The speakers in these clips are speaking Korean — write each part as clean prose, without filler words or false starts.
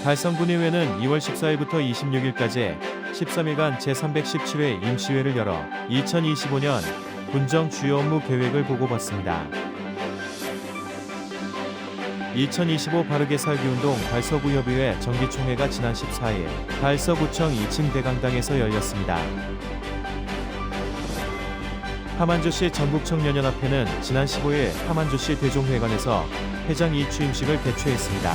달성군의회는 2월 14일부터 26일까지 13일간 제317회 임시회를 열어 2025년 군정 주요 업무 계획을 보고받습니다. 2025 바르게 살기운동 달서구협의회 정기총회가 지난 14일 달서구청 2층 대강당에서 열렸습니다. 함안주시 전국청년연합회는 지난 15일 함안주시 대종회관에서 회장 이취임식을 개최했습니다.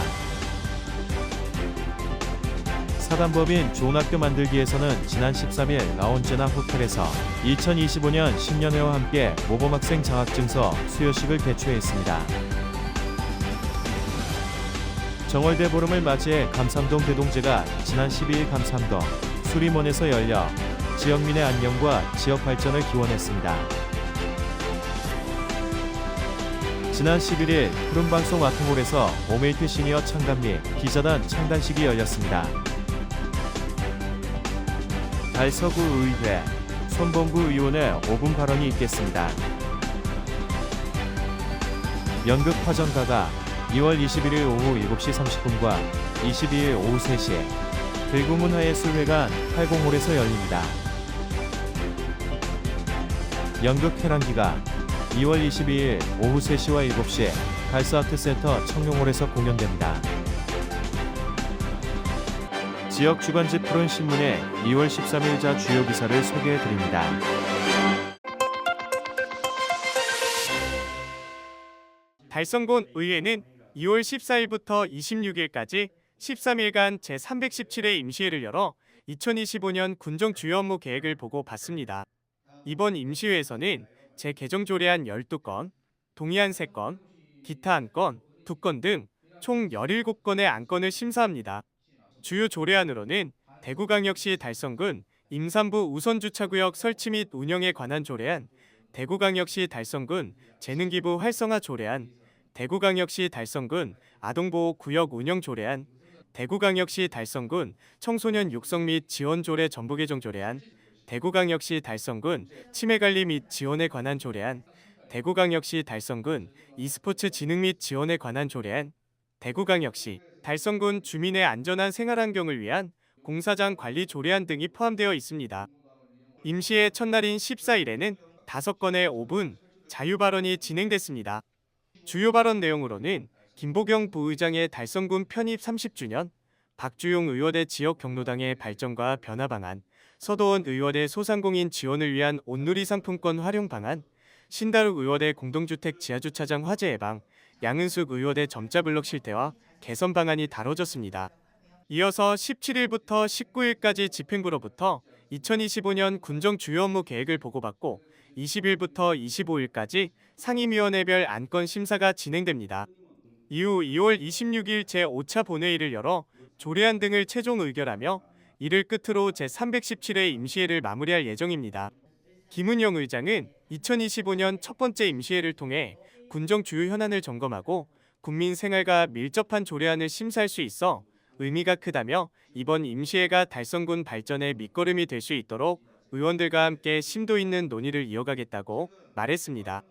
사단법인 좋은 학교 만들기에서는 지난 13일 라운지나 호텔에서 2025년 신년회와 함께 모범학생 장학증서 수여식을 개최했습니다. 정월대 보름을 맞이해 감삼동 대동제가 지난 12일 감삼동 수림원에서 열려 지역민의 안녕과 지역 발전을 기원했습니다. 지난 11일 푸른방송 아트홀에서 오메이트 시니어 창단 및 기자단 창단식이 열렸습니다. 달서구 의회 손봉구 의원의 5분 발언이 있겠습니다. 연극 화전가가 2월 21일 오후 7시 30분과 22일 오후 3시 들구문화예술회관 80홀에서 열립니다. 연극 해랑기가 2월 22일 오후 3시와 7시 달서아트센터 청룡홀에서 공연됩니다. 지역 주간지 푸른 신문의 2월 13일자 주요 기사를 소개해드립니다. 달성군 의회는 2월 14일부터 26일까지 13일간 제317회 임시회를 열어 2025년 군정 주요 업무 계획을 보고 받습니다. 이번 임시회에서는 재개정조례안 12건, 동의안 3건, 기타 안건 2건 등 총 17건의 안건을 심사합니다. 주요 조례안으로는 대구광역시 달성군 임산부 우선주차구역 설치 및 운영에 관한 조례안, 대구광역시 달성군 재능기부 활성화 조례안, 대구광역시 달성군 아동보호구역 운영 조례안, 대구광역시 달성군 청소년 육성 및 지원 조례 전부 개정 조례안, 대구광역시 달성군 치매관리 및 지원에 관한 조례안, 대구광역시 달성군 e스포츠 진흥 및 지원에 관한 조례안, 대구광역시 달성군 주민의 안전한 생활환경을 위한 공사장 관리 조례안 등이 포함되어 있습니다. 임시회 첫날인 14일에는 5건의 5분 자유발언이 진행됐습니다. 주요 발언 내용으로는 김보경 부의장의 달성군 편입 30주년, 박주용 의원의 지역 경로당의 발전과 변화 방안, 서도원 의원의 소상공인 지원을 위한 온누리 상품권 활용 방안, 신다룩 의원의 공동주택 지하주차장 화재 예방, 양은숙 의원의 점자블럭 실태화, 개선 방안이 다뤄졌습니다. 이어서 17일부터 19일까지 집행부로부터 2025년 군정 주요 업무 계획을 보고받고 20일부터 25일까지 상임위원회별 안건 심사가 진행됩니다. 이후 2월 26일 제5차 본회의를 열어 조례안 등을 최종 의결하며 이를 끝으로 제317회 임시회를 마무리할 예정입니다. 김은영 의장은 2025년 첫 번째 임시회를 통해 군정 주요 현안을 점검하고 국민 생활과 밀접한 조례안을 심사할 수 있어 의미가 크다며 이번 임시회가 달성군 발전의 밑거름이 될 수 있도록 의원들과 함께 심도 있는 논의를 이어가겠다고 말했습니다.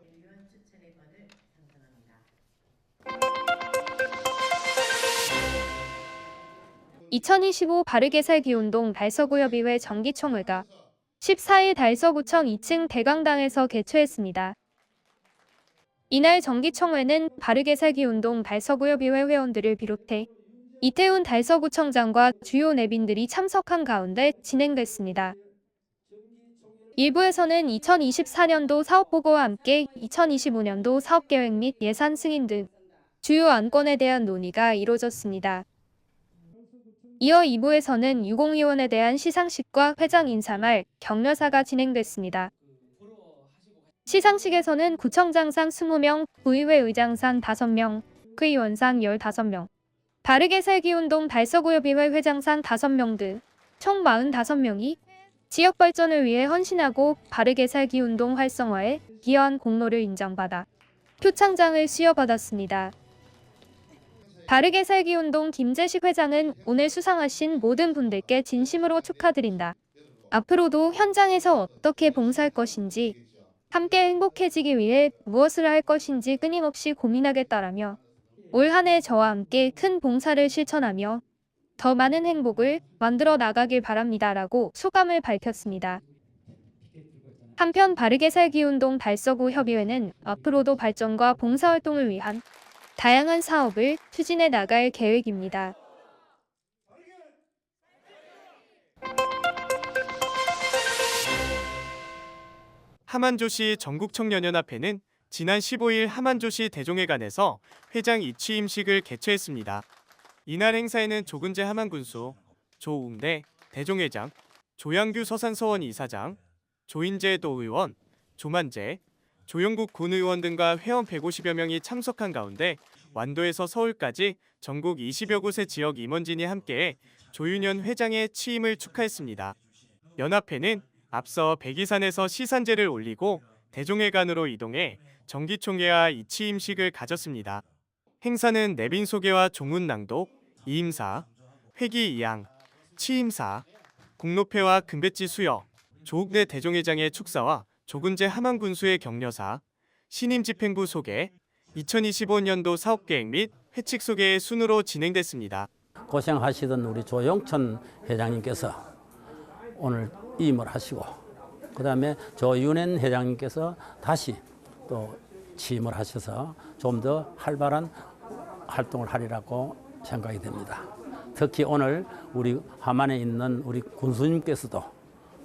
(2025) 바르게 살기 운동 달서구협의회 정기총회가 14일 달서구청 2층 대강당에서 개최했습니다. 이날 정기총회는 바르게 살기 운동 달서구협의회 회원들을 비롯해 이태훈 달서구청장과 주요 내빈들이 참석한 가운데 진행됐습니다. 일부에서는 2024년도 사업보고와 함께 2025년도 사업계획 및 예산 승인 등 주요 안건에 대한 논의가 이뤄졌습니다. 이어 2부에서는 유공위원에 대한 시상식과 회장 인사말, 격려사가 진행됐습니다. 시상식에서는 구청장상 20명, 구의회 의장상 5명, 국회의원상 15명, 바르게 살기 운동 달서구협의회 회장상 5명 등 총 45명이 지역 발전을 위해 헌신하고 바르게 살기 운동 활성화에 기여한 공로를 인정받아 표창장을 수여받았습니다. 바르게 살기 운동 김재식 회장은 오늘 수상하신 모든 분들께 진심으로 축하드린다. 앞으로도 현장에서 어떻게 봉사할 것인지, 함께 행복해지기 위해 무엇을 할 것인지 끊임없이 고민하겠다라며 올 한 해 저와 함께 큰 봉사를 실천하며 더 많은 행복을 만들어 나가길 바랍니다라고 소감을 밝혔습니다. 한편 바르게 살기 운동 달서구 협의회는 앞으로도 발전과 봉사활동을 위한 다양한 사업을 추진해 나갈 계획입니다. 하만조시 전국청년연합회는 지난 15일 하만조시 대종회관에서 회장 이취임식을 개최했습니다. 이날 행사에는 조근재 하만군수, 조웅대 대종회장, 조양규 서산서원 이사장, 조인재 도의원, 조만재, 조영국 군의원 등과 회원 150여 명이 참석한 가운데 완도에서 서울까지 전국 20여 곳의 지역 임원진이 함께 조윤현 회장의 취임을 축하했습니다. 연합회는 앞서 백이산에서 시산제를 올리고 대종회관으로 이동해 정기총회와 이취임식을 가졌습니다. 행사는 내빈 소개와 종훈 낭독, 이임사, 회기 이양, 취임사, 공로패와 금배지 수여, 조욱내 대종회장의 축사와 조근재 하만군수의 격려사, 신임집행부 소개, 2025년도 사업계획 및 회칙 소개의 순으로 진행됐습니다. 고생하시던 우리 조영천 회장님께서 오늘 임을 하시고 그다음에 조윤현 회장님께서 다시 또 취임을 하셔서 좀 더 활발한 활동을 하리라고 생각이 됩니다. 특히 오늘 우리 하만에 있는 우리 군수님께서도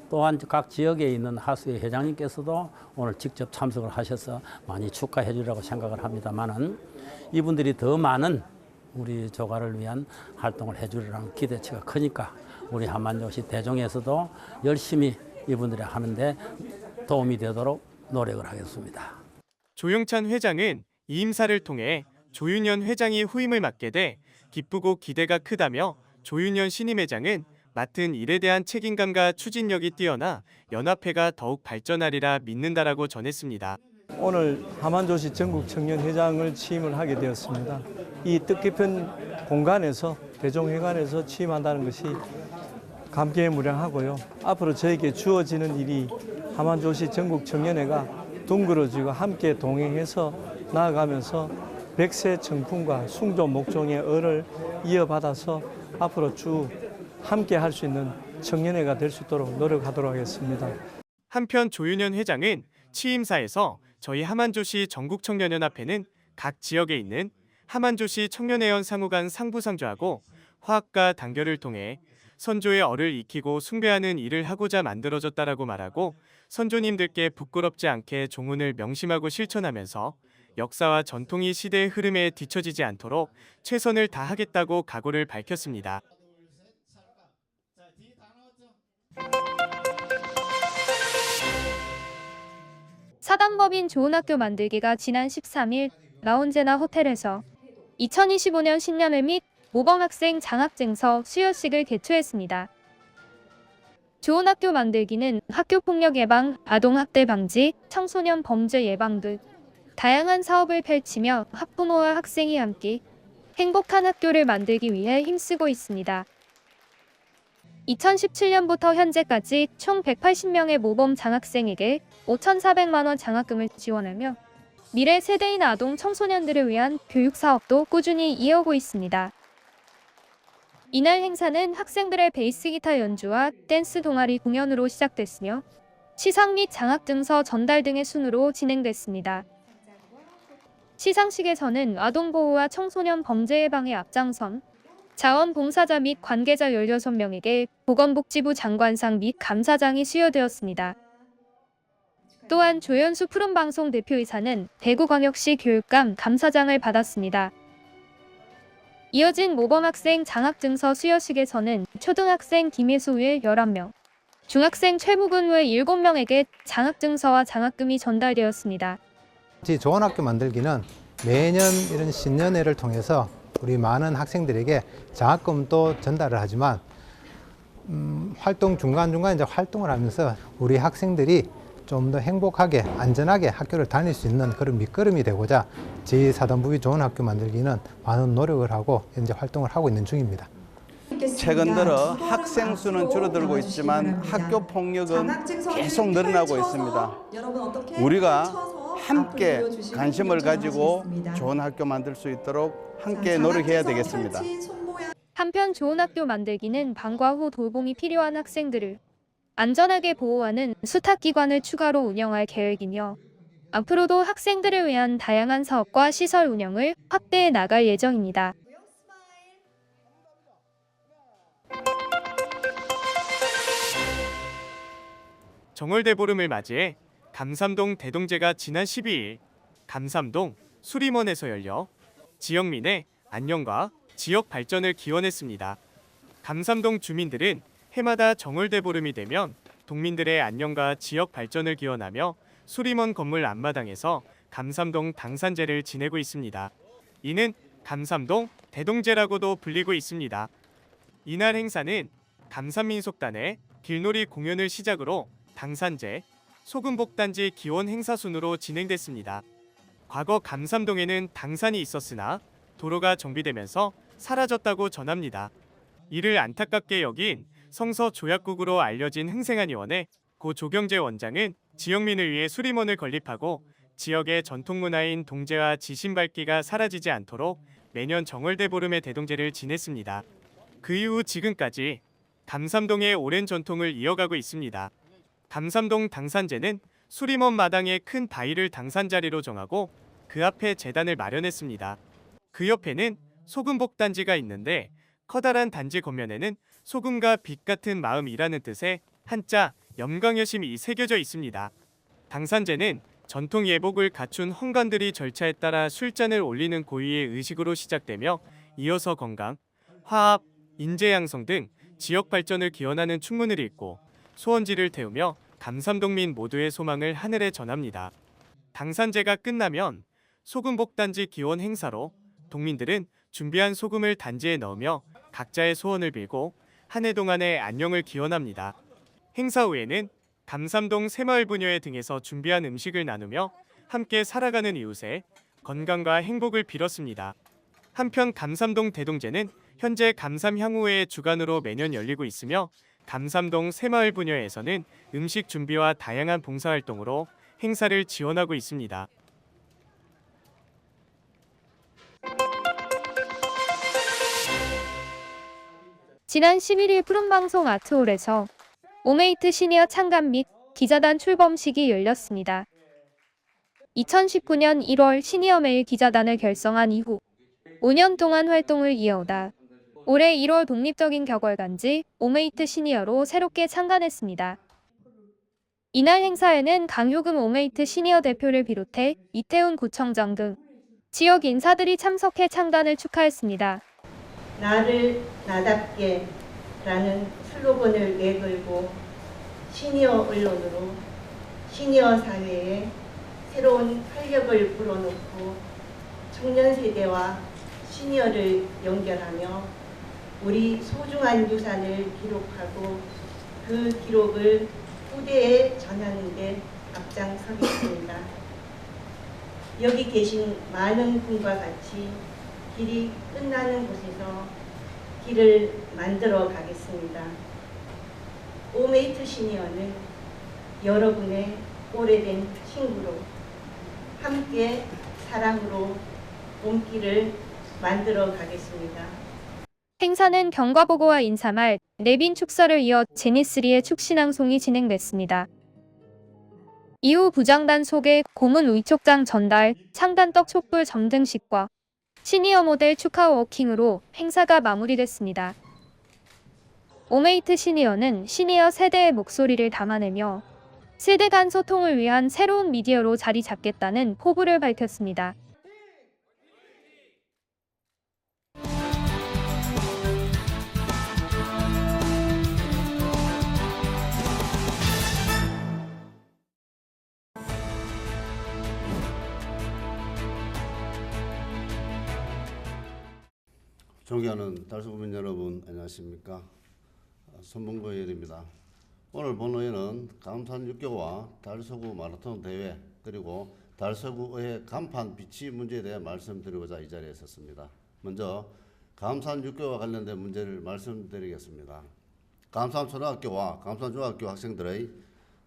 또한 각 지역에 있는 하수회 회장님께서도 오늘 직접 참석을 하셔서 많이 축하해 주리라고 생각을 합니다만은 이분들이 더 많은 우리 조가를 위한 활동을 해 주리라는 기대치가 크니까 우리 하만조시 대종에서도 열심히 이분들이 하는데 도움이 되도록 노력을 하겠습니다. 조영찬 회장은 이임사를 통해 조윤현 회장이 후임을 맡게 돼 기쁘고 기대가 크다며 조윤현 신임 회장은 맡은 일에 대한 책임감과 추진력이 뛰어나 연합회가 더욱 발전하리라 믿는다라고 전했습니다. 오늘 하만조시 전국청년회장을 취임을 하게 되었습니다. 이 뜻깊은 공간에서 대종회관에서 취임한다는 것이 감개무량하고요. 앞으로 저에게 주어지는 일이 하만조시 전국청년회가 둥그러지고 함께 동행해서 나아가면서 백세 청풍과 숭조 목종의 을을 이어받아서 앞으로 쭉 함께 할 수 있는 청년회가 될 수 있도록 노력하도록 하겠습니다. 한편 조윤현 회장은 취임사에서 저희 하만조시 전국청년연합회는 각 지역에 있는 하만조시 청년회원 상호 간 상부상조하고 화합과 단결을 통해 선조의 얼을 익히고 숭배하는 일을 하고자 만들어졌다라고 말하고 선조님들께 부끄럽지 않게 종훈을 명심하고 실천하면서 역사와 전통이 시대의 흐름에 뒤처지지 않도록 최선을 다하겠다고 각오를 밝혔습니다. 사단법인 좋은 학교 만들기가 지난 13일 라운제나 호텔에서 2025년 신년회 및 모범학생 장학증서 수여식을 개최했습니다. 좋은 학교 만들기는 학교폭력 예방, 아동학대 방지, 청소년 범죄 예방 등 다양한 사업을 펼치며 학부모와 학생이 함께 행복한 학교를 만들기 위해 힘쓰고 있습니다. 2017년부터 현재까지 총 180명의 모범 장학생에게 5,400만 원 장학금을 지원하며 미래 세대인 아동 청소년들을 위한 교육 사업도 꾸준히 이어오고 있습니다. 이날 행사는 학생들의 베이스 기타 연주와 댄스 동아리 공연으로 시작됐으며 시상 및 장학증서 전달 등의 순으로 진행됐습니다. 시상식에서는 아동보호와 청소년 범죄 예방에 앞장선 자원봉사자 및 관계자 16명에게 보건복지부 장관상 및 감사장이 수여되었습니다. 또한 조연수 푸른방송 대표이사는 대구광역시 교육감 감사장을 받았습니다. 이어진 모범학생 장학증서 수여식에서는 초등학생 김혜수의 11명, 중학생 최무근의 7명에게 장학증서와 장학금이 전달되었습니다. 좋은 학교 만들기는 매년 이런 신년회를 통해서 우리 많은 학생들에게 장학금도 전달을 하지만 활동 중간중간 이제 활동을 하면서 우리 학생들이 좀 더 행복하게 안전하게 학교를 다닐 수 있는 그런 밑거름이 되고자 제4단부비 좋은 학교 만들기는 많은 노력을 하고 현재 활동을 하고 있는 중입니다. 최근 들어 학생 수는 줄어들고 있지만 학교 폭력은 계속 늘어나고 있습니다. 우리가 함께 관심을 가지고 좋은 학교 만들 수 있도록 함께 노력해야 되겠습니다. 한편 좋은 학교 만들기는 방과 후 돌봄이 필요한 학생들을 안전하게 보호하는 수탁기관을 추가로 운영할 계획이며 앞으로도 학생들을 위한 다양한 사업과 시설 운영을 확대해 나갈 예정입니다. 정월대 보름을 맞이해 감삼동 대동제가 지난 12일 감삼동 수림원에서 열려 지역민의 안녕과 지역 발전을 기원했습니다. 감삼동 주민들은 해마다 정월대 보름이 되면 동민들의 안녕과 지역 발전을 기원하며 수림원 건물 앞마당에서 감삼동 당산제를 지내고 있습니다. 이는 감삼동 대동제라고도 불리고 있습니다. 이날 행사는 감삼민속단의 길놀이 공연을 시작으로 당산제, 소금복단지 기원 행사 순으로 진행됐습니다. 과거 감삼동에는 당산이 있었으나 도로가 정비되면서 사라졌다고 전합니다. 이를 안타깝게 여긴 성서조약국으로 알려진 흥생한의원의 고 조경재 원장은 지역민을 위해 수림원을 건립하고 지역의 전통문화인 동제와 지신밟기가 사라지지 않도록 매년 정월대 보름의 대동제를 지냈습니다. 그 이후 지금까지 감삼동의 오랜 전통을 이어가고 있습니다. 감삼동 당산제는 수림원 마당에 큰 바위를 당산자리로 정하고 그 앞에 제단을 마련했습니다. 그 옆에는 소금복단지가 있는데 커다란 단지 겉면에는 소금과 빛 같은 마음이라는 뜻의 한자 염광여심이 새겨져 있습니다. 당산제는 전통 예복을 갖춘 헌관들이 절차에 따라 술잔을 올리는 고유의 의식으로 시작되며 이어서 건강, 화합, 인재양성 등 지역 발전을 기원하는 충문을 읽고 소원지를 태우며 감삼동민 모두의 소망을 하늘에 전합니다. 당산제가 끝나면 소금복단지 기원 행사로 동민들은 준비한 소금을 단지에 넣으며 각자의 소원을 빌고 한 해 동안의 안녕을 기원합니다. 행사 후에는 감삼동 새마을 부녀회 등에서 준비한 음식을 나누며 함께 살아가는 이웃의 건강과 행복을 빌었습니다. 한편 감삼동 대동제는 현재 감삼향후회의 주관으로 매년 열리고 있으며 감삼동 새마을 부녀회에서는 음식 준비와 다양한 봉사활동으로 행사를 지원하고 있습니다. 지난 11일 푸른방송 아트홀에서 오메이트 시니어 창간 및 기자단 출범식이 열렸습니다. 2019년 1월 시니어 메일 기자단을 결성한 이후 5년 동안 활동을 이어오다 올해 1월 독립적인 격월간지 오메이트 시니어로 새롭게 창간했습니다. 이날 행사에는 강효금 오메이트 시니어 대표를 비롯해 이태훈 구청장 등 지역 인사들이 참석해 창단을 축하했습니다. 나를 나답게 라는 슬로건을 내걸고 시니어 언론으로 시니어 사회에 새로운 활력을 불어넣고 청년 세대와 시니어를 연결하며 우리 소중한 유산을 기록하고 그 기록을 후대에 전하는 데 앞장서겠습니다. 여기 계신 많은 분과 같이 길이 끝나는 곳에서 길을 만들어 가겠습니다. 오메이트 시니어는 여러분의 오래된 친구로 함께 사랑으로 몸길을 만들어 가겠습니다. 행사는 경과보고와 인사말, 내빈 축사를 이어 제니스리의 축신앙송이 진행됐습니다. 이후 부장단 소개, 고문 위촉장 전달, 창단떡 촛불 점등식과 시니어 모델 축하 워킹으로 행사가 마무리됐습니다. 오메이트 시니어는 시니어 세대의 목소리를 담아내며 세대 간 소통을 위한 새로운 미디어로 자리 잡겠다는 포부를 밝혔습니다. 존경하는 달서구민 여러분, 안녕하십니까? 손봉구 의원입니다. 오늘 본의회는 감산 육교와 달서구 마라톤 대회 그리고 달서구의 간판 비치 문제에 대해 말씀드리고자 이 자리에 섰습니다. 먼저 감산 육교와 관련된 문제를 말씀드리겠습니다. 감산초등학교와 감산중학교 학생들의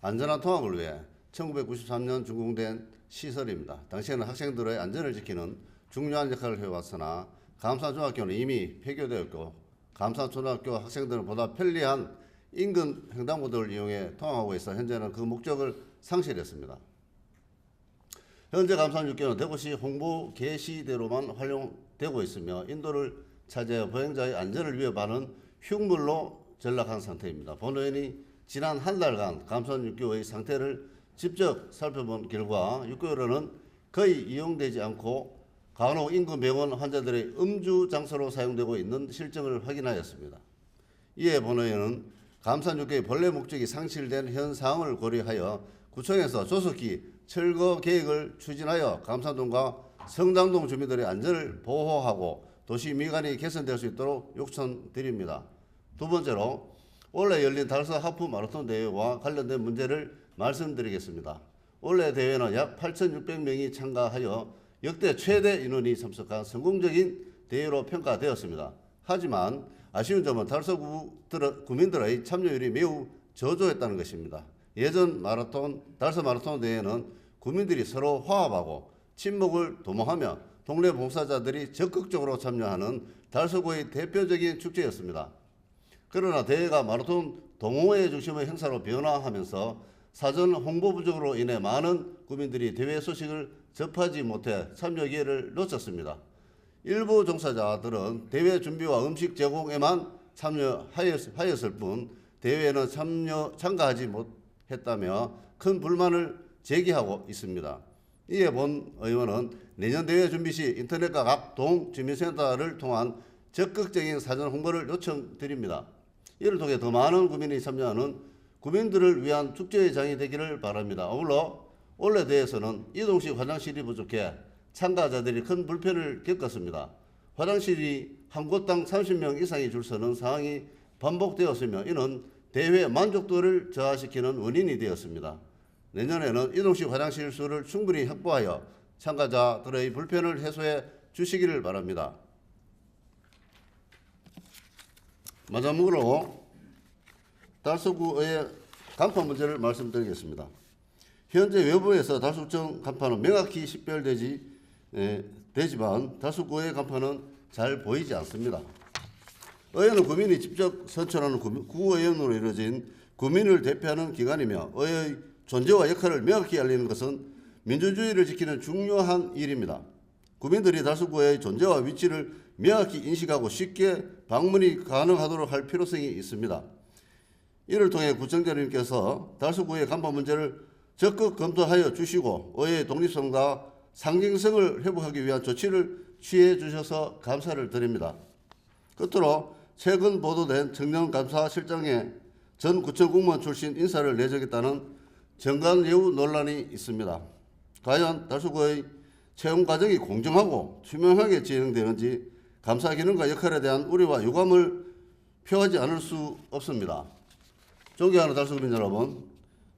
안전한 통학을 위해 1993년 준공된 시설입니다. 당시에는 학생들의 안전을 지키는 중요한 역할을 해왔으나 감산중학교는 이미 폐교되었고 감산초등학교 학생들은 보다 편리한 인근 횡단보도를 이용해 통학하고 있어 현재는 그 목적을 상실했습니다. 현재 감산6교는 대구시 홍보 게시대로만 활용되고 있으며 인도를 차지하여 보행자의 안전을 위협하는 흉물로 전락한 상태입니다. 본 의원이 지난 한 달간 감산6교의 상태를 직접 살펴본 결과 6교로는 거의 이용되지 않고 간혹 인근 병원 환자들의 음주 장소로 사용되고 있는 실정을 확인하였습니다. 이에 본 의원은 감산6교의 본래 목적이 상실된 현 상황을 고려하여 구청에서 조속히 철거 계획을 추진하여 감산동과 성당동 주민들의 안전을 보호하고 도시 미관이 개선될 수 있도록 요청드립니다. 두 번째로 올해 열린 달서 하프 마라톤 대회와 관련된 문제를 말씀드리겠습니다. 올해 대회는 약 8,600명이 참가하여 역대 최대 인원이 참석한 성공적인 대회로 평가되었습니다. 하지만 아쉬운 점은 달서 구민들의 참여율이 매우 저조했다는 것입니다. 예전 달서 마라톤 대회는 구민들이 서로 화합하고 친목을 도모하며 동네 봉사자들이 적극적으로 참여하는 달서구의 대표적인 축제였습니다. 그러나 대회가 마라톤 동호회 중심의 행사로 변화하면서 사전 홍보 부족으로 인해 많은 구민들이 대회 소식을 접하지 못해 참여 기회를 놓쳤습니다. 일부 종사자들은 대회 준비와 음식 제공에만 참여하였을 뿐 대회에는 참가하지 못했다며 큰 불만을 제기하고 있습니다. 이에 본 의원은 내년 대회 준비 시 인터넷과 각 동 주민센터를 통한 적극적인 사전 홍보를 요청드립니다. 이를 통해 더 많은 구민이 참여하는 구민들을 위한 축제의 장이 되기를 바랍니다. 아울러 올해 대회에서는 이동식 화장실이 부족해 참가자들이 큰 불편을 겪었습니다. 화장실이 한 곳당 30명 이상이 줄 서는 상황이 반복되었으며 이는 대회 만족도를 저하시키는 원인이 되었습니다. 내년에는 이동식 화장실 수를 충분히 확보하여 참가자들의 불편을 해소해 주시기를 바랍니다. 마지막으로 달서구의 간판 문제를 말씀드리겠습니다. 현재 외부에서 달서구청 간판은 명확히 식별되지만 달서구의 간판은 잘 보이지 않습니다. 의회는 구민이 직접 선출하는 구의원으로 이루어진 구민을 대표하는 기관이며 의회의 존재와 역할을 명확히 알리는 것은 민주주의를 지키는 중요한 일입니다. 구민들이 달서구의 존재와 위치를 명확히 인식하고 쉽게 방문이 가능하도록 할 필요성이 있습니다. 이를 통해 구청장님께서 달서구의 간판 문제를 적극 검토하여 주시고 의회의 독립성과 상징성을 회복하기 위한 조치를 취해 주셔서 감사를 드립니다. 끝으로 최근 보도된 청년감사실장에 전 구청 공무원 출신 인사를 내정했다는 정관예우 논란이 있습니다. 과연 달서구의 채용 과정이 공정하고 투명하게 진행되는지 감사 기능과 역할에 대한 우려와 유감을 표하지 않을 수 없습니다. 존경하는 달서구민 여러분,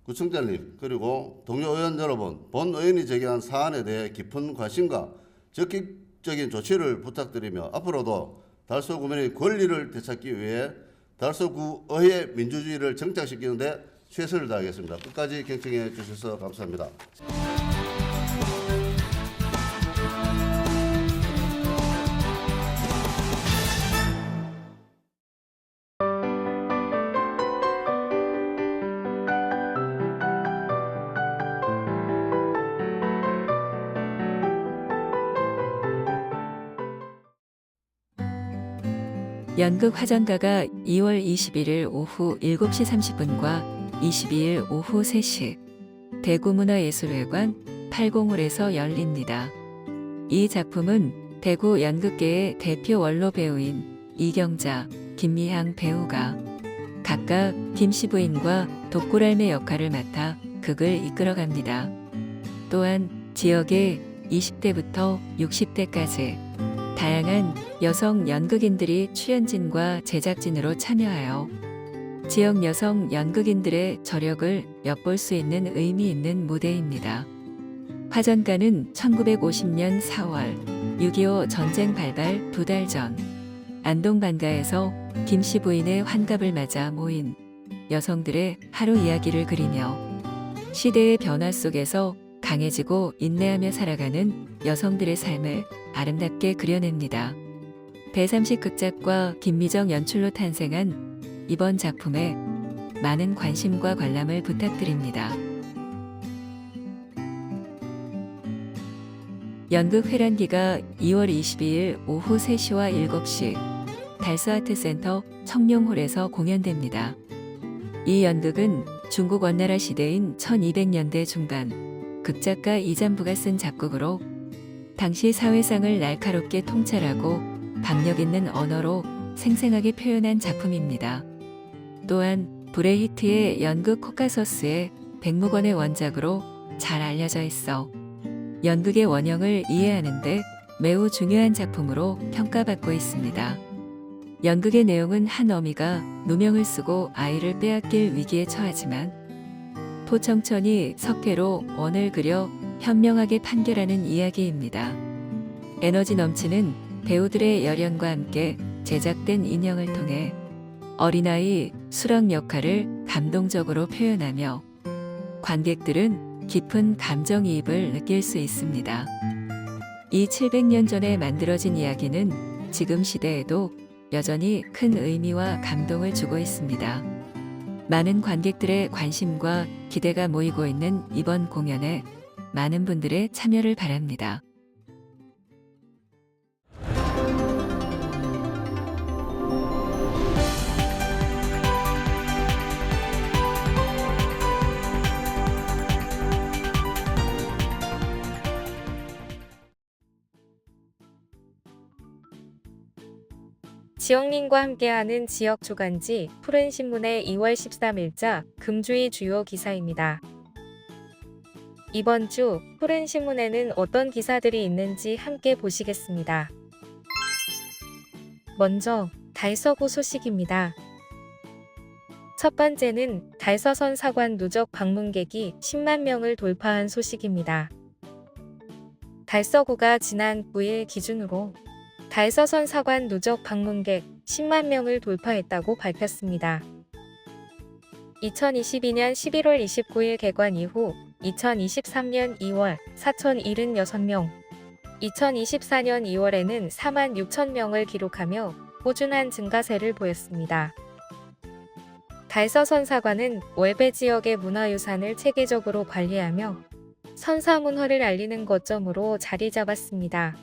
구청장님 그리고 동료 의원 여러분, 본 의원이 제기한 사안에 대해 깊은 관심과 적극적인 조치를 부탁드리며 앞으로도 달서구민의 권리를 되찾기 위해 달서구의 민주주의를 정착시키는 데 최선을 다하겠습니다. 끝까지 경청해 주셔서 감사합니다. 연극 화전가가 2월 21일 오후 7시 30분과 22일 오후 3시 대구문화예술회관 8공홀에서 열립니다. 이 작품은 대구 연극계의 대표 원로 배우인 이경자, 김미향 배우가 각각 김씨 부인과 독고랄매 역할을 맡아 극을 이끌어갑니다. 또한 지역의 20대부터 60대까지 다양한 여성 연극인들이 출연진과 제작진으로 참여하여 지역 여성 연극인들의 저력을 엿볼 수 있는 의미 있는 무대입니다. 화전가는 1950년 4월 6.25 전쟁 발발 2달 전 안동반가에서 김씨 부인의 환갑을 맞아 모인 여성들의 하루 이야기를 그리며 시대의 변화 속에서 강해지고 인내하며 살아가는 여성들의 삶을 아름답게 그려냅니다. 배삼식 극작과 김미정 연출로 탄생한 이번 작품에 많은 관심과 관람을 부탁드립니다. 연극 회란기가 2월 22일 오후 3시와 7시 달서아트센터 청룡홀에서 공연됩니다. 이 연극은 중국 원나라 시대인 1200년대 중반 극작가 이잠부가 쓴 작곡으로 당시 사회상을 날카롭게 통찰하고 박력 있는 언어로 생생하게 표현한 작품입니다. 또한 브레히트의 연극 코카서스의 백무건의 원작으로 잘 알려져 있어 연극의 원형을 이해하는 데 매우 중요한 작품으로 평가받고 있습니다. 연극의 내용은 한 어미가 누명을 쓰고 아이를 빼앗길 위기에 처하지만 포청천이 석회로 원을 그려 현명하게 판결하는 이야기입니다. 에너지 넘치는 배우들의 열연과 함께 제작된 인형을 통해 어린아이 수락 역할을 감동적으로 표현하며 관객들은 깊은 감정이입을 느낄 수 있습니다. 이 700년 전에 만들어진 이야기는 지금 시대에도 여전히 큰 의미와 감동을 주고 있습니다. 많은 관객들의 관심과 기대가 모이고 있는 이번 공연에 많은 분들의 참여를 바랍니다. 지역민과 함께하는 지역 주간지 푸른신문의 2월 13일자 금주의 주요 기사입니다. 이번 주 푸른신문에는 어떤 기사들이 있는지 함께 보시겠습니다. 먼저 달서구 소식입니다. 첫 번째는 달서선 사관 누적 방문객이 10만 명을 돌파한 소식입니다. 달서구가 지난 9일 기준으로 달서선 사관 누적 방문객 10만 명을 돌파했다고 밝혔습니다. 2022년 11월 29일 개관 이후 2023년 2월 4,076명, 2024년 2월에는 4만 6천 명을 기록하며 꾸준한 증가세를 보였습니다. 달서선 사관은 월배 지역의 문화유산을 체계적으로 관리하며 선사문화를 알리는 거점으로 자리 잡았습니다.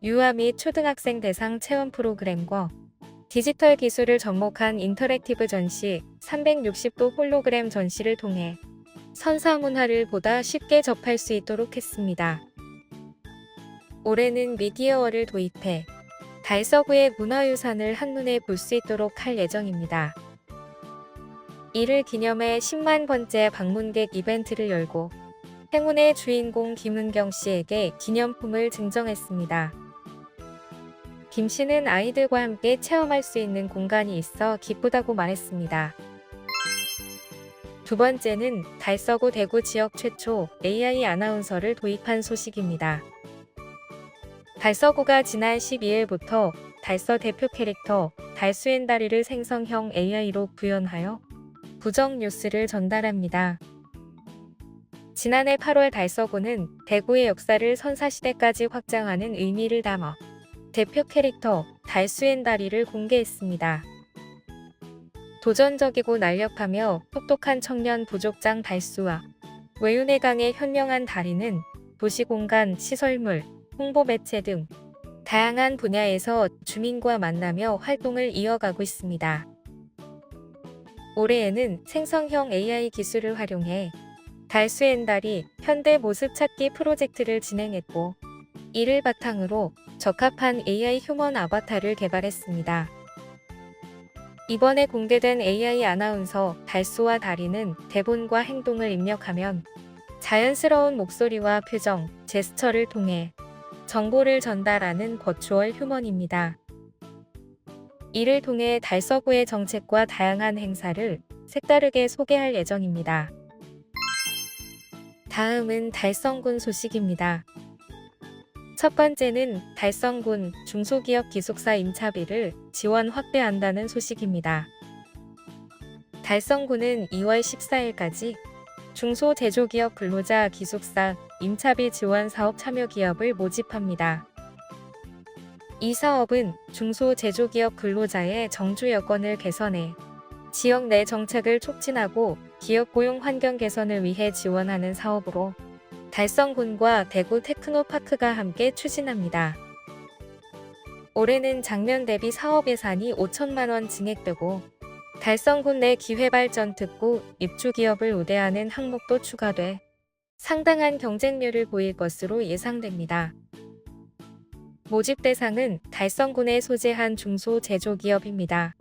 유아 및 초등학생 대상 체험 프로그램과 디지털 기술을 접목한 인터랙티브 전시, 360도 홀로그램 전시를 통해 선사문화를 보다 쉽게 접할 수 있도록 했습니다. 올해는 미디어월을 도입해 달서구의 문화유산을 한눈에 볼 수 있도록 할 예정입니다. 이를 기념해 10만 번째 방문객 이벤트를 열고 행운의 주인공 김은경 씨에게 기념품을 증정했습니다. 김 씨는 아이들과 함께 체험할 수 있는 공간이 있어 기쁘다고 말했습니다. 두 번째는 달서구 대구 지역 최초 AI 아나운서를 도입한 소식입니다. 달서구가 지난 12일부터 달서 대표 캐릭터 달수앤다리를 생성형 AI로 구현하여 부정 뉴스를 전달합니다. 지난해 8월 달서구는 대구의 역사를 선사시대까지 확장하는 의미를 담아 대표 캐릭터 달수앤다리를 공개했습니다. 도전적이고 날렵하며 똑똑한 청년 부족장 달수와 외윤의 강의 현명한 다리는 도시공간, 시설물, 홍보 매체 등 다양한 분야에서 주민과 만나며 활동을 이어가고 있습니다. 올해에는 생성형 AI 기술을 활용해 달수앤다리 현대 모습 찾기 프로젝트를 진행했고, 이를 바탕으로 적합한 AI 휴먼 아바타를 개발했습니다. 이번에 공개된 AI 아나운서 달수와 다리는 대본과 행동을 입력하면 자연스러운 목소리와 표정, 제스처를 통해 정보를 전달하는 버추얼 휴먼입니다. 이를 통해 달서구의 정책과 다양한 행사를 색다르게 소개할 예정입니다. 다음은 달성군 소식입니다. 첫 번째는 달성군 중소기업 기숙사 임차비를 지원 확대한다는 소식입니다. 달성군은 2월 14일까지 중소제조기업 근로자 기숙사 임차비 지원 사업 참여 기업을 모집합니다. 이 사업은 중소제조기업 근로자의 정주 여건을 개선해 지역 내 정착을 촉진하고 기업 고용 환경 개선을 위해 지원하는 사업으로 달성군과 대구 테크노파크가 함께 추진합니다. 올해는 작년 대비 사업 예산이 5천만 원 증액되고 달성군 내 기회발전 특구 입주기업을 우대하는 항목도 추가돼 상당한 경쟁률을 보일 것으로 예상됩니다. 모집 대상은 달성군에 소재한 중소제조기업입니다.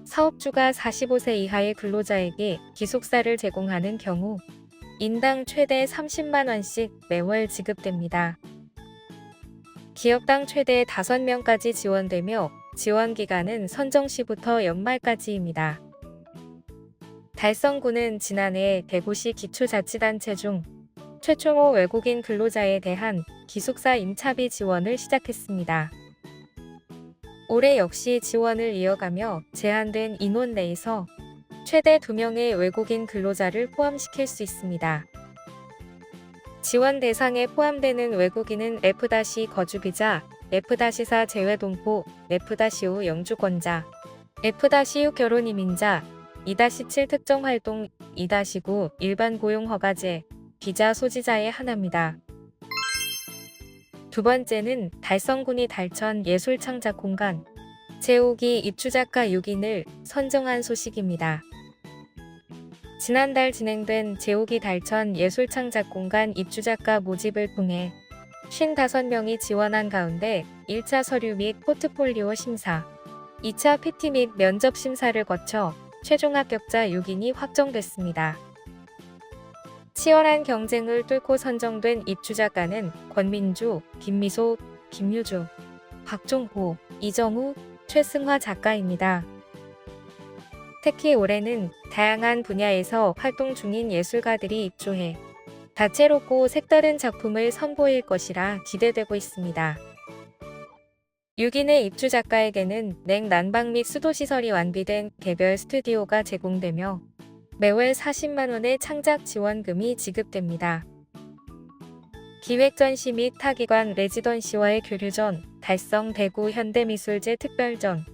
사업주가 45세 이하의 근로자에게 기숙사를 제공하는 경우 인당 최대 30만 원씩 매월 지급됩니다. 기업당 최대 5명까지 지원되며 지원 기간은 선정 시부터 연말까지입니다. 달성군은 지난해 대구시 기초자치단체 중 최초로 외국인 근로자에 대한 기숙사 임차비 지원을 시작했습니다. 올해 역시 지원을 이어가며 제한된 인원 내에서 최대 2명의 외국인 근로자를 포함시킬 수 있습니다. 지원 대상에 포함되는 외국인은 F- 거주비자, F-4 재외동포, F-5 영주권자, F-6 결혼이민자, 2-7 특정활동, 2-9 일반 고용허가제, 비자 소지자에 한합니다. 두 번째는 달성군이 달천 예술창작공간 제5기 입주작가 6인을 선정한 소식입니다. 지난달 진행된 제5기 달천 예술창작공간 입주작가 모집을 통해 55명이 지원한 가운데 1차 서류 및 포트폴리오 심사, 2차 PT 및 면접 심사를 거쳐 최종 합격자 6인이 확정됐습니다. 치열한 경쟁을 뚫고 선정된 입주작가는 권민주, 김미소, 김유주, 박종호, 이정우, 최승화 작가입니다. 특히 올해는 다양한 분야에서 활동 중인 예술가들이 입주해 다채롭고 색다른 작품을 선보일 것이라 기대되고 있습니다. 6인의 입주작가에게는 냉난방 및 수도시설이 완비된 개별 스튜디오가 제공되며 매월 40만 원의 창작 지원금이 지급됩니다. 기획전시 및 타기관 레지던시와의 교류전, 달성 대구 현대미술제 특별전,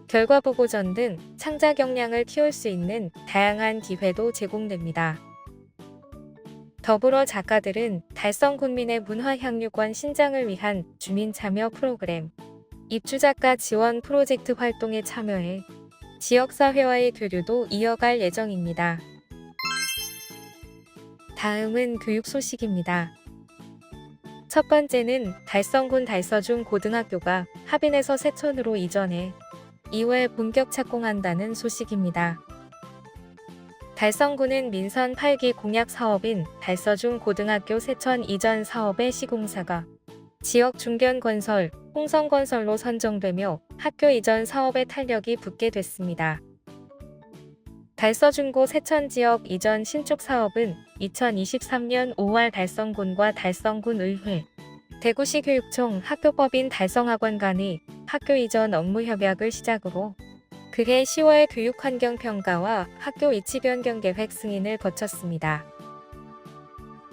결과보고전 등 창작 역량을 키울 수 있는 다양한 기회도 제공됩니다. 더불어 작가들은 달성 군민의 문화향유권 신장을 위한 주민참여 프로그램, 입주작가 지원 프로젝트 활동에 참여해 지역사회와의 교류도 이어갈 예정입니다. 다음은 교육 소식입니다. 첫 번째는 달성군 달서중 고등학교가 하빈에서 세천으로 이전해 2월 본격 착공한다는 소식입니다. 달성군은 민선 8기 공약 사업인 달서중 고등학교 세천 이전 사업의 시공사가 지역 중견건설, 홍성건설로 선정되며 학교 이전 사업에 탄력이 붙게 됐습니다. 달서중고 세천지역 이전 신축 사업은 2023년 5월 달성군과 달성군의회, 대구시 교육청 학교법인 달성학원 간의 학교 이전 업무 협약을 시작으로 그해 10월 교육환경평가와 학교 위치 변경 계획 승인을 거쳤습니다.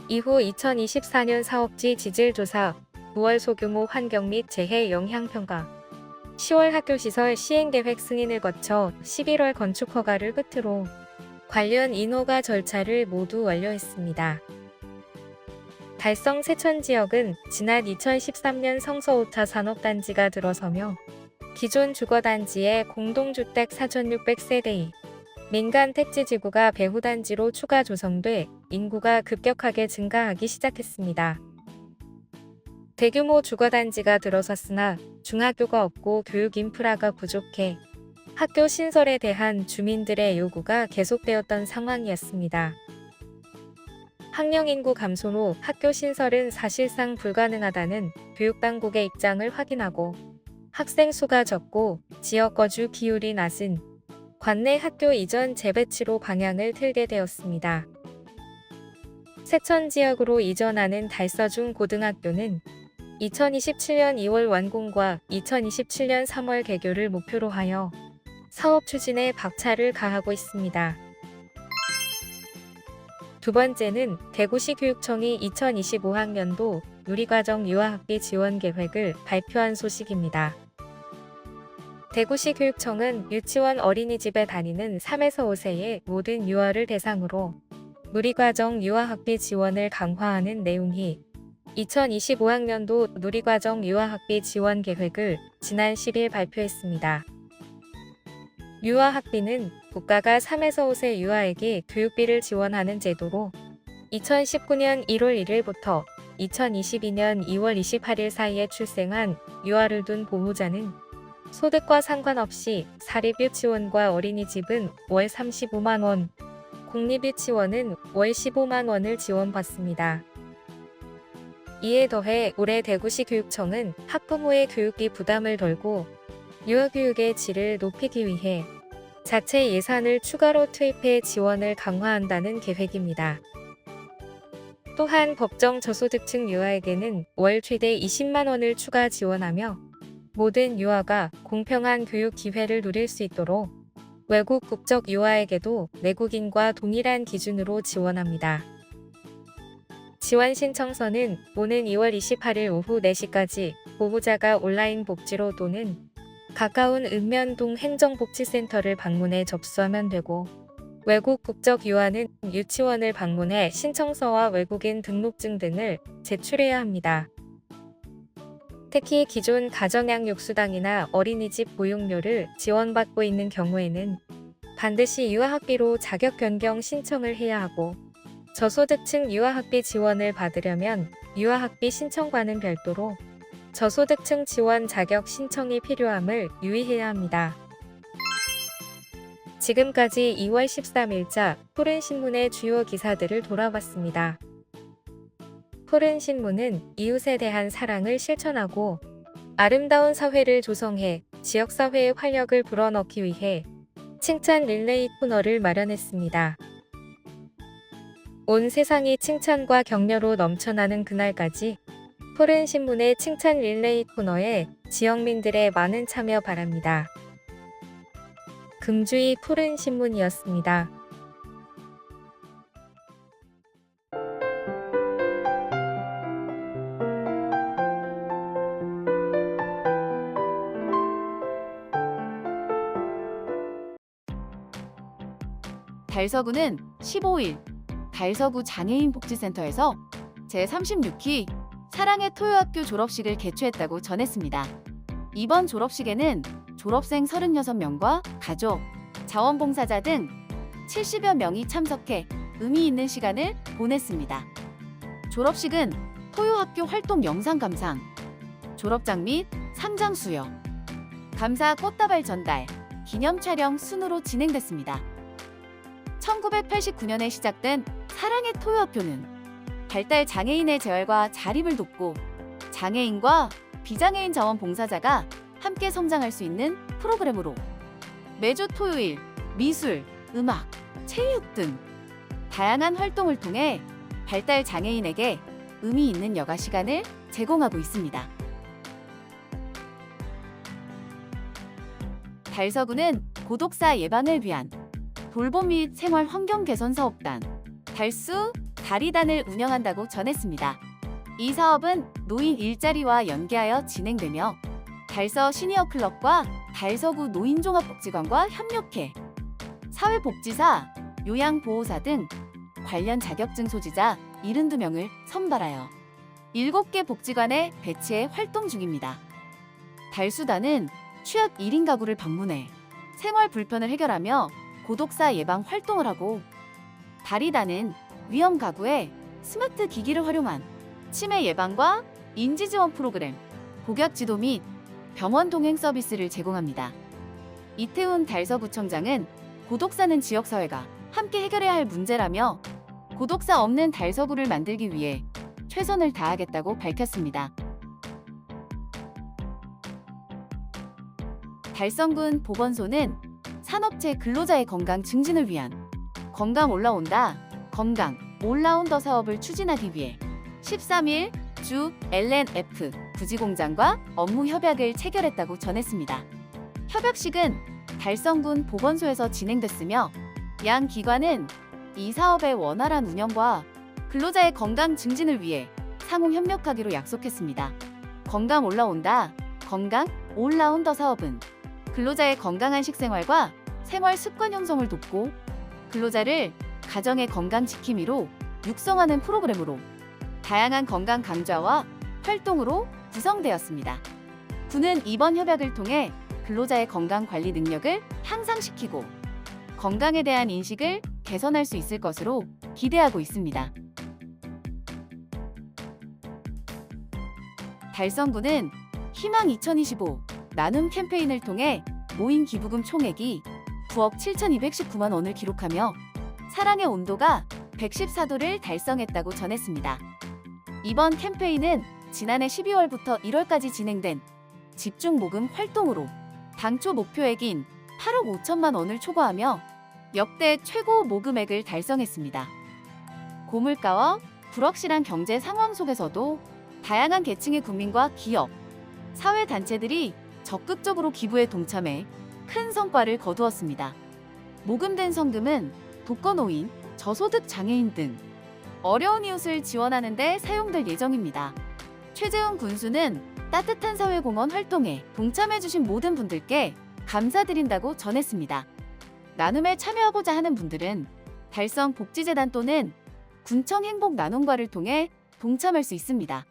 이후 2024년 사업지 지질조사, 9월 소규모 환경 및 재해 영향평가, 10월 학교시설 시행계획 승인을 거쳐 11월 건축허가를 끝으로 관련 인허가 절차를 모두 완료했습니다. 달성 세천지역은 지난 2013년 성서 5차 산업단지가 들어서며 기존 주거단지에 공동주택 4,600세대이, 민간 택지지구가 배후단지로 추가 조성돼 인구가 급격하게 증가하기 시작했습니다. 대규모 주거단지가 들어섰으나 중학교가 없고 교육 인프라가 부족해 학교 신설에 대한 주민들의 요구가 계속되었던 상황이었습니다. 학령 인구 감소로 학교 신설은 사실상 불가능하다는 교육당국의 입장을 확인하고 학생 수가 적고 지역 거주 비율이 낮은 관내 학교 이전 재배치로 방향을 틀게 되었습니다. 세천 지역으로 이전하는 달서중 고등학교는 2027년 2월 완공과 2027년 3월 개교를 목표로 하여 사업 추진에 박차를 가하고 있습니다. 두 번째는 대구시 교육청이 2025학년도 누리과정 유아학비 지원 계획을 발표한 소식입니다. 대구시 교육청은 유치원 어린이집에 다니는 3에서 5세의 모든 유아를 대상으로 누리과정 유아학비 지원을 강화하는 내용이 2025학년도 누리과정 유아학비 지원 계획을 지난 10일 발표했습니다. 유아학비는 국가가 3에서 5세 유아에게 교육비를 지원하는 제도로 2019년 1월 1일부터 2022년 2월 28일 사이에 출생한 유아를 둔 보호자는 소득과 상관없이 사립유치원과 어린이집은 월 35만 원, 공립유치원은 월 15만 원을 지원받습니다. 이에 더해 올해 대구시 교육청은 학부모의 교육비 부담을 덜고 유아교육의 질을 높이기 위해 자체 예산을 추가로 투입해 지원을 강화한다는 계획입니다. 또한 법정 저소득층 유아에게는 월 최대 20만 원을 추가 지원하며 모든 유아가 공평한 교육 기회를 누릴 수 있도록 외국 국적 유아에게도 내국인과 동일한 기준으로 지원합니다. 지원 신청서는 오는 2월 28일 오후 4시까지 보호자가 온라인 복지로 또는 가까운 읍면동 행정복지센터를 방문해 접수하면 되고 외국 국적 유아는 유치원을 방문해 신청서와 외국인 등록증 등을 제출해야 합니다. 특히 기존 가정양육수당이나 어린이집 보육료를 지원받고 있는 경우에는 반드시 유아학비로 자격 변경 신청을 해야 하고 저소득층 유아학비 지원을 받으려면 유아학비 신청과는 별도로 저소득층 지원 자격 신청이 필요함을 유의해야 합니다. 지금까지 2월 13일자 푸른신문의 주요 기사들을 돌아봤습니다. 푸른신문은 이웃에 대한 사랑을 실천하고 아름다운 사회를 조성해 지역사회의 활력을 불어넣기 위해 칭찬 릴레이 코너를 마련했습니다. 온 세상이 칭찬과 격려로 넘쳐나는 그날까지 푸른신문의 칭찬 릴레이 코너에 지역민들의 많은 참여 바랍니다. 금주의 푸른신문이었습니다. 달서구는 15일 달서구 장애인 복지센터에서 제36기 사랑의 토요학교 졸업식을 개최했다고 전했습니다. 이번 졸업식에는 졸업생 36명과 가족, 자원봉사자 등 70여 명이 참석해 의미 있는 시간을 보냈습니다. 졸업식은 토요학교 활동 영상 감상, 졸업장 및 상장 수여, 감사 꽃다발 전달, 기념 촬영 순으로 진행됐습니다. 1989년에 시작된 사랑의 토요학교는 발달 장애인의 재활과 자립을 돕고 장애인과 비장애인 자원봉사자가 함께 성장할 수 있는 프로그램으로 매주 토요일 미술, 음악, 체육 등 다양한 활동을 통해 발달 장애인에게 의미 있는 여가 시간을 제공하고 있습니다. 달서구는 고독사 예방을 위한 돌봄 및 생활 환경 개선 사업단 달수 다리단을 운영한다고 전했습니다. 이 사업은 노인 일자리와 연계하여 진행되며 달서 시니어클럽과 달서구 노인종합복지관과 협력해 사회복지사, 요양보호사 등 관련 자격증 소지자 72명을 선발하여 7개 복지관에 배치해 활동 중입니다. 달수단은 취약 1인 가구를 방문해 생활 불편을 해결하며 고독사 예방 활동을 하고 다리단은 위험 가구에 스마트 기기를 활용한 치매 예방과 인지 지원 프로그램, 복약 지도 및 병원 동행 서비스를 제공합니다. 이태훈 달서구청장은 고독사는 지역사회가 함께 해결해야 할 문제라며 고독사 없는 달서구를 만들기 위해 최선을 다하겠다고 밝혔습니다. 달성군 보건소는 산업체 근로자의 건강 증진을 위한 건강 올라온다, 건강 올라운더 사업을 추진하기 위해 13일 주 LNF 부지공장과 업무 협약을 체결했다고 전했습니다. 협약식은 달성군 보건소에서 진행됐으며 양 기관은 이 사업의 원활한 운영과 근로자의 건강 증진을 위해 상호 협력하기로 약속했습니다. 건강 올라온다. 건강 올라운더 사업은 근로자의 건강한 식생활과 생활 습관 형성을 돕고 근로자를 가정의 건강 지킴이로 육성하는 프로그램으로 다양한 건강 강좌와 활동으로 구성되었습니다. 군은 이번 협약을 통해 근로자의 건강 관리 능력을 향상시키고 건강에 대한 인식을 개선할 수 있을 것으로 기대하고 있습니다. 달성군은 희망 2025 나눔 캠페인을 통해 모인 기부금 총액이 9억 7,219만 원을 기록하며 사랑의 온도가 114도를 달성했다고 전했습니다. 이번 캠페인은 지난해 12월부터 1월까지 진행된 집중 모금 활동으로 당초 목표액인 8억 5천만 원을 초과하며 역대 최고 모금액을 달성했습니다. 고물가와 불확실한 경제 상황 속에서도 다양한 계층의 국민과 기업, 사회단체들이 적극적으로 기부에 동참해 큰 성과를 거두었습니다. 모금된 성금은 독거노인, 저소득 장애인 등 어려운 이웃을 지원하는 데 사용될 예정입니다. 최재훈 군수는 따뜻한 사회공헌 활동에 동참해주신 모든 분들께 감사드린다고 전했습니다. 나눔에 참여하고자 하는 분들은 달성 복지재단 또는 군청 행복 나눔과를 통해 동참할 수 있습니다.